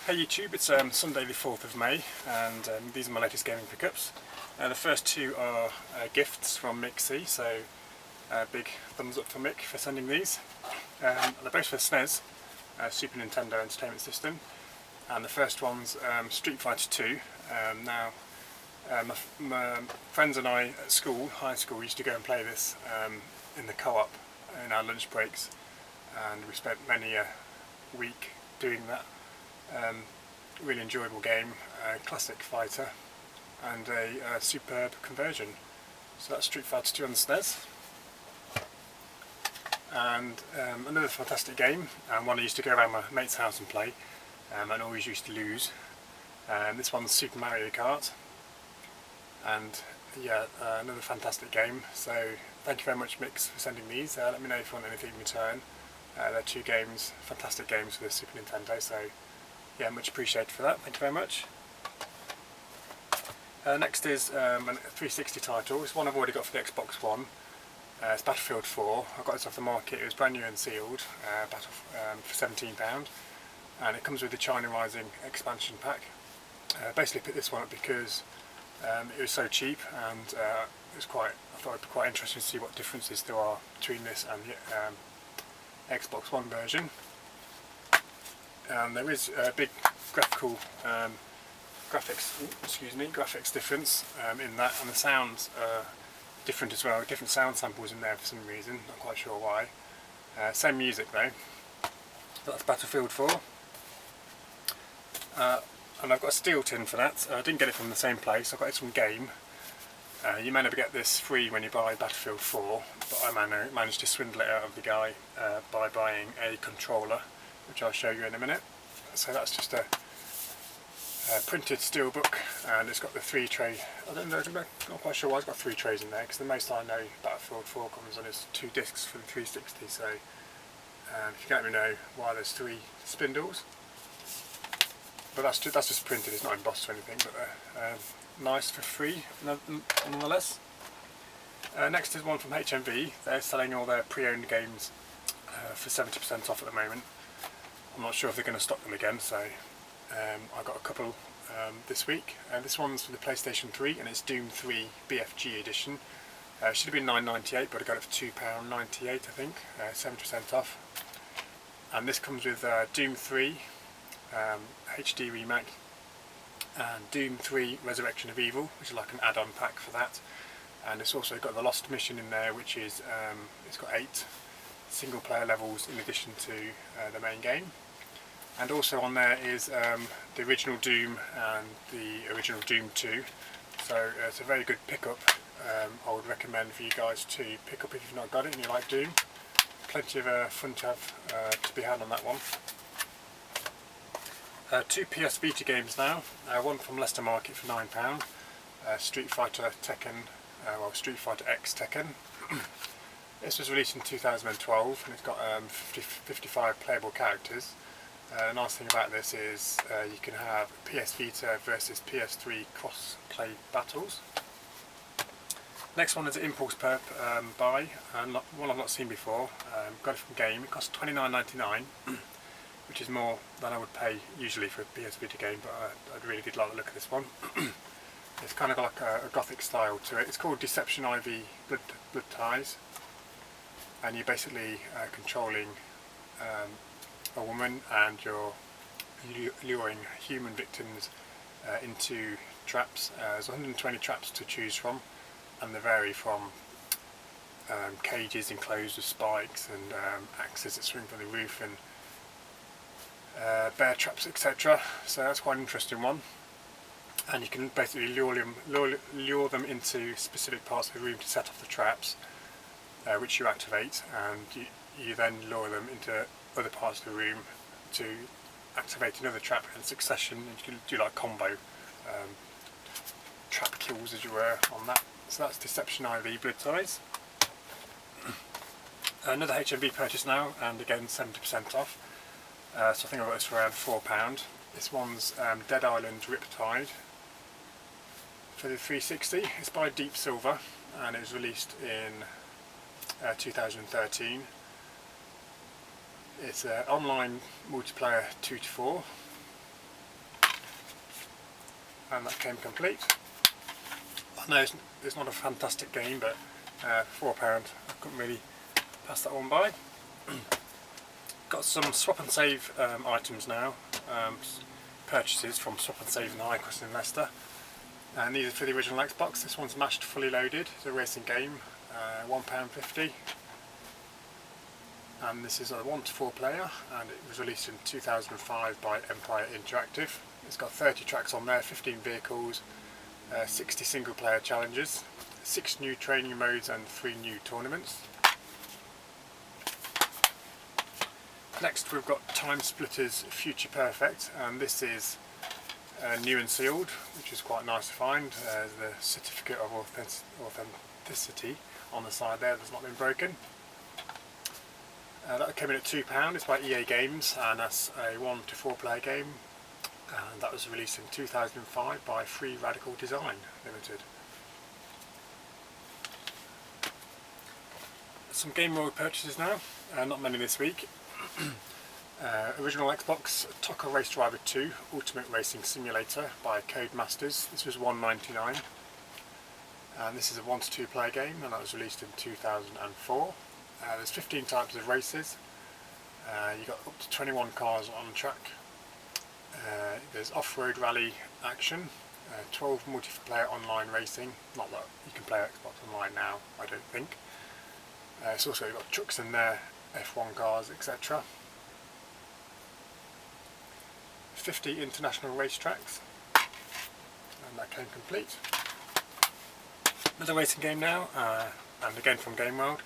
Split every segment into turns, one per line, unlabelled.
Hey YouTube, it's Sunday the 4th of May and these are my latest gaming pickups. The first two are gifts from Mick C, so big thumbs up for Mick for sending these. They're both for SNES, Super Nintendo Entertainment System, and the first one's Street Fighter 2. My friends and I at school, high school, used to go and play this in the co-op in our lunch breaks, and we spent many a week doing that. Really enjoyable game, classic fighter, and a superb conversion. So that's Street Fighter 2 on the SNES. And another fantastic game, and one I used to go around my mate's house and play, and always used to lose. This one's Super Mario Kart, and yeah, another fantastic game. So thank you very much, Mix, for sending these. Let me know if you want anything in return. They're two games, fantastic games for the Super Nintendo, so yeah, much appreciated for that. Thank you very much. Next is a 360 title. It's one I've already got for the Xbox One. It's Battlefield 4. I got this off the market. It was brand new and sealed, for £17, and it comes with the China Rising expansion pack. Basically picked this one up because it was so cheap, and I thought it'd be quite interesting to see what differences there are between this and the Xbox One version. There is a big graphics difference in that, and the sounds are different as well. Different sound samples in there for some reason, not quite sure why. Same music though. That's Battlefield 4. And I've got a steel tin for that. I didn't get it from the same place, I got it from Game. You may never get this free when you buy Battlefield 4, but I managed to swindle it out of the guy by buying a controller, which I'll show you in a minute. So that's just a printed steel book, and it's got the 3 tray. I'm not quite sure why it's got 3 trays in there, because the most I know Battlefield 4 comes on is 2 discs for the 360. So if you can let me know why there's 3 spindles, but that's just printed. It's not embossed or anything, but nice for free nonetheless. Next is one from HMV. They're selling all their pre-owned games for 70% off at the moment. I'm not sure if they're going to stock them again, so I got a couple this week. This one's for the PlayStation 3, and it's Doom 3 BFG edition. Should have been £9.98, but I got it for £2.98, I think, 70% off. And this comes with Doom 3 HD remake and Doom 3 Resurrection of Evil, which is like an add-on pack for that. And it's also got the Lost Mission in there, which is it's got 8 single player levels in addition to the main game. And also on there is the original Doom and the original Doom 2. So it's a very good pickup. I would recommend for you guys to pick up if you've not got it and you like Doom. Plenty of fun to have to be had on that one. 2 PS Vita games now. One from Leicester Market for £9. Street Fighter Tekken, Street Fighter X Tekken. This was released in 2012, and it's got 55 playable characters. The nice thing about this is you can have PS Vita versus PS3 cross-play battles. Next one is an impulse buy, and one I've not seen before. Got it from Game. It costs £29.99, which is more than I would pay usually for a PS Vita game, but I really did like the look of this one. It's kind of like a gothic style to it. It's called Deception IV Blood Ties, and you're basically controlling a woman, and you're luring human victims into traps. There's 120 traps to choose from, and they vary from cages enclosed with spikes and axes that swing from the roof, and bear traps, etc. So that's quite an interesting one. And you can basically lure them into specific parts of the room to set off the traps, which you activate, and you then lure them into other parts of the room to activate another trap in succession, and you can do like combo trap kills, as you were, on that. So that's Deception IV Blood Ties. Another HMV purchase now, and again 70% off. So I think I got this for around £4. This one's Dead Island Riptide for the 360. It's by Deep Silver, and it was released in 2013. It's an online multiplayer 2 to 4, and that came complete. I know it's not a fantastic game, but £4, I couldn't really pass that one by. Got some swap and save items now, purchases from Swap and Save and the High Cross Investor, and these are for the original Xbox. This one's Mashed Fully Loaded, it's a racing game, £1.50, and this is a 1 to 4 player, and it was released in 2005 by Empire Interactive. It's got 30 tracks on there, 15 vehicles, 60 single player challenges, 6 new training modes and 3 new tournaments. Next we've got Time Splitters Future Perfect, and this is new and sealed, which is quite nice to find. The certificate of authenticity on the side there that's not been broken. That came in at £2, it's by EA Games, and that's a 1 to 4 player game, and that was released in 2005 by Free Radical Design Limited. Some Game World purchases now, not many this week. Original Xbox TOCA Race Driver 2 Ultimate Racing Simulator by Codemasters. This was $1.99, and this is a 1 to 2 player game, and that was released in 2004. There's 15 types of races. You got up to 21 cars on track. There's off-road rally action, 12 multiplayer online racing. Not that you can play Xbox Online now, I don't think. It's also got trucks in there, F1 cars, etc. 50 international racetracks, and that came complete. Another racing game now, and again from Game World,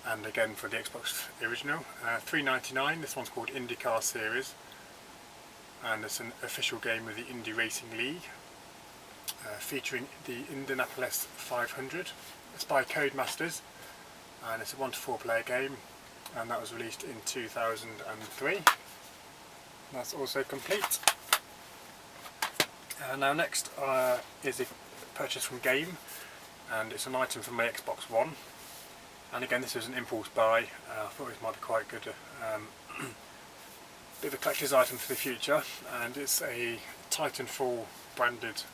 and again for the Xbox original. $3.99. This one's called IndyCar Series, and it's an official game with the Indy Racing League, featuring the Indianapolis 500. It's by Codemasters, and it's a 1 to 4 player game, and that was released in 2003. That's also complete. Now next is a purchase from Game, and it's an item from my Xbox One, and again this is an impulse buy. I thought it might be quite good, bit of a collector's item for the future, and it's a Titanfall branded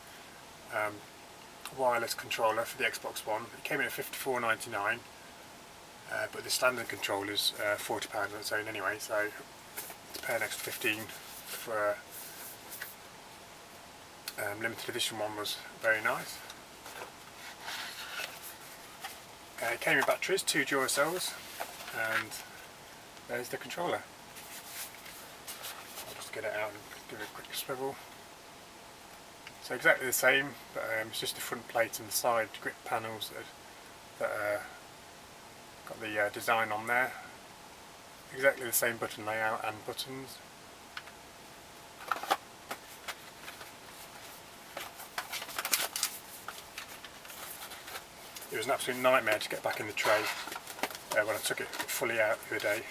wireless controller for the Xbox One. It came in at $54.99, but the standard controller is £40 on its own anyway, so to pay an extra $15 for a limited edition one was very nice. It came with batteries, 2 Duracells, and there's the controller. I'll just get it out and give it a quick swivel. So exactly the same, but it's just the front plate and the side grip panels that got the design on there. Exactly the same button layout and buttons. It was an absolute nightmare to get back in the tray when I took it fully out the other day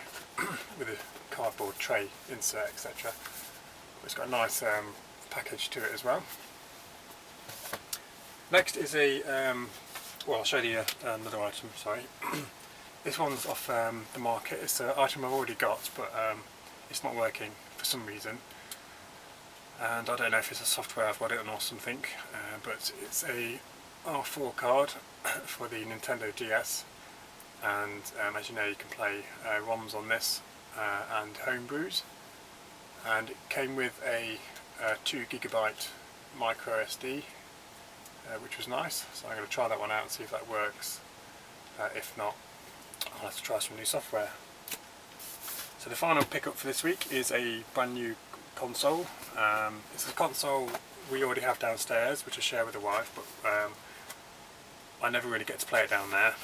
with a cardboard tray insert, etc. It's got a nice package to it as well. Next is a, well, I'll show you another item, sorry. This one's off the market. It's an item I've already got, but it's not working for some reason, and I don't know if it's a software I've got it on or something, but it's a R4 card for the Nintendo DS, and as you know, you can play ROMs on this and homebrews, and it came with a 2GB micro SD, which was nice, so I'm going to try that one out and see if that works. If not, I'll have to try some new software. So the final pickup for this week is a brand new console. It's a console we already have downstairs, which I share with the wife, but I never really get to play it down there,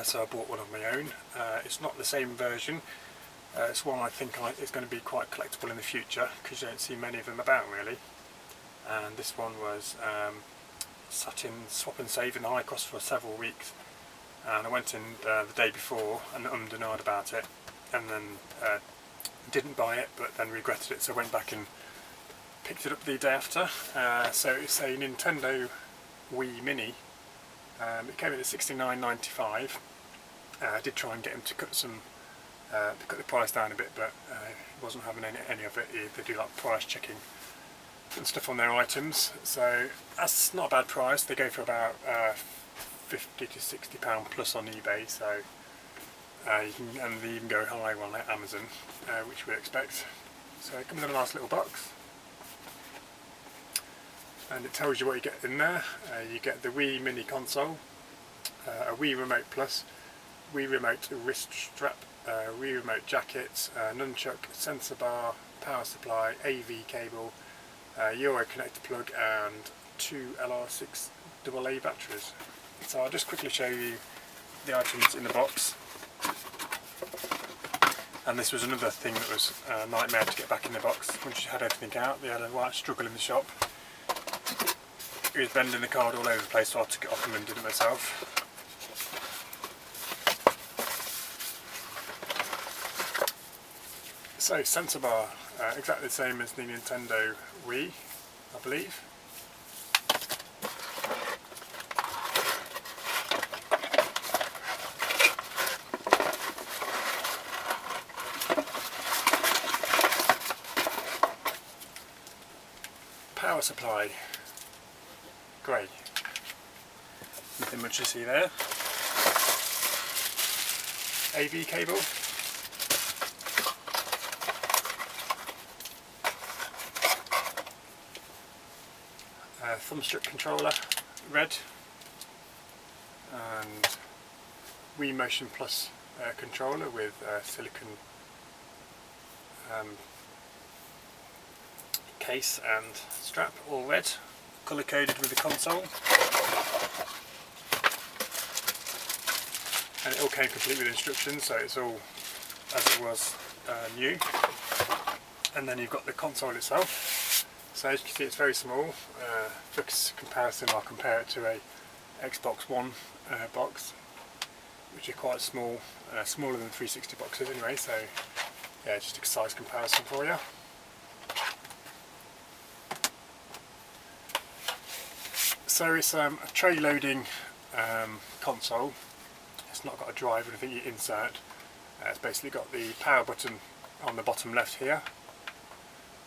so I bought one of my own. It's not the same version. It's one I think is going to be quite collectible in the future, because you don't see many of them about really. And this one was sat in Swap and Save in the High Cross for several weeks, and I went in the day before and denied about it, and then didn't buy it, but then regretted it, so I went back and picked it up the day after. So it's a Nintendo Wii Mini. It came in at $69.95. I did try and get him to cut the price down a bit, but he wasn't having any of it. They do like price checking and stuff on their items, so that's not a bad price. They go for about £50 to £60 plus on eBay, so and they even go higher on Amazon, which we expect. So it comes in a nice little box, and it tells you what you get in there. You get the Wii Mini console, a Wii Remote Plus, Wii Remote wrist strap, Wii Remote jacket, nunchuck, sensor bar, power supply, AV cable, Euro connector plug, and 2 LR6 AA batteries. So I'll just quickly show you the items in the box. And this was another thing that was a nightmare to get back in the box. Once you had everything out, they had a right struggle in the shop. It was bending the card all over the place, so I took it off them and did it myself. So, sensor bar, exactly the same as the Nintendo Wii, I believe. Power supply, grey, nothing much to see there. AV cable, thumbstick controller, red, and Wii Motion Plus controller with silicone case and strap, all red, colour coded with the console, and it all came complete with instructions, so it's all as it was new. And then you've got the console itself. So as you can see, it's very small. For comparison, I'll compare it to a Xbox One box, which are quite small, smaller than 360 boxes anyway, so yeah, just a size comparison for you. So it's a tray loading console. It's not got a drive or anything you insert. It's basically got the power button on the bottom left here,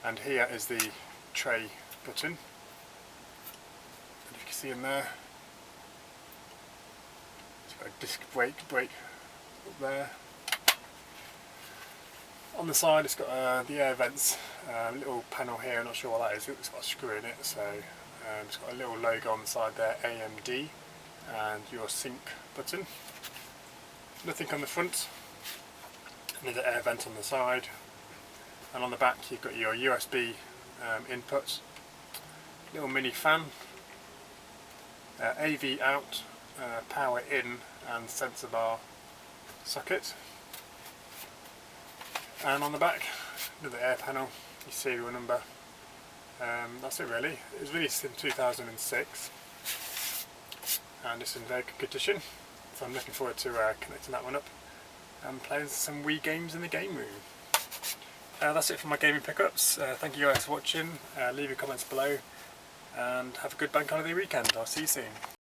and here is the tray button. And if you can see in there, it's got a disc brake up there. On the side it's got the air vents, little panel here, I'm not sure what that is, it's got a screw in it, so it's got a little logo on the side there, AMD, and your sync button. Nothing on the front, another air vent on the side, and on the back you've got your USB input, little mini fan, AV out, power in, and sensor bar socket. And on the back, another air panel, your serial number. That's it really. It was released in 2006 and it's in very good condition, so I'm looking forward to connecting that one up and playing some Wii games in the game room. That's it for my gaming pickups. Thank you guys for watching. Leave your comments below and have a good bank holiday weekend. I'll see you soon.